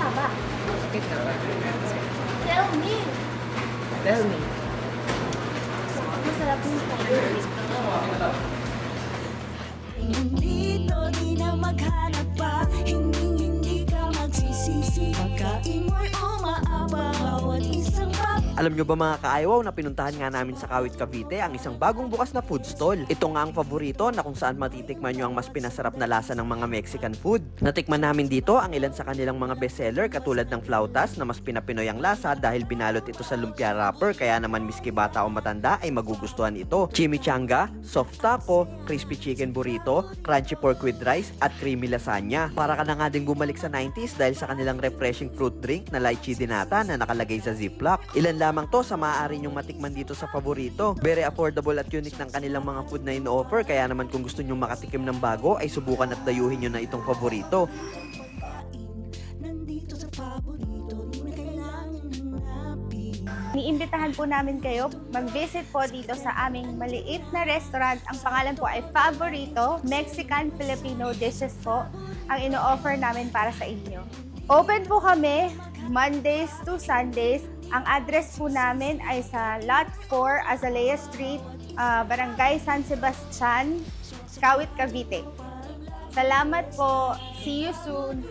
mahaba. Ito. Tell me. Tell me. Masarap yung favorite. Dito di na maghanap pa, hindi ka magsisisi. Pagkain mo'y umaabang bawat isang Alam nyo ba mga kaayaw na pinuntahan nga namin sa Kawit, Cavite ang isang bagong bukas na food stall. Ito nga ang paborito na kung saan matitikman nyo ang mas pinasarap na lasa ng mga Mexican food. Natikman namin dito ang ilan sa kanilang mga bestseller katulad ng flautas na mas pinapinoy ang lasa dahil binalot ito sa lumpia wrapper kaya naman miski bata o matanda ay magugustuhan ito. Chimichanga, soft taco, crispy chicken burrito, crunchy pork with rice at creamy lasagna. Para ka na nga din bumalik sa 90s dahil sa kanilang refreshing fruit drink na lychee dinata na nakalagay sa ziplock. Ilan lamang to sa maaari nyong matikman dito sa paborito. Very affordable at unique ng kanilang mga food na ino-offer kaya naman kung gusto nyong makatikim ng bago ay subukan at dayuhin nyo na itong paborito. nandito sa paborito, di na kailangan hanapin. Niimbitahan po namin kayo mag-visit po dito sa aming maliit na restaurant. Ang pangalan po ay Favorito, Mexican-Filipino dishes po ang ino-offer namin para sa inyo. Open po kami Mondays to Sundays. Ang address po namin ay sa Lot 4, Azalea Street, Barangay San Sebastian, Kawit, Cavite. Salamat po. See you soon.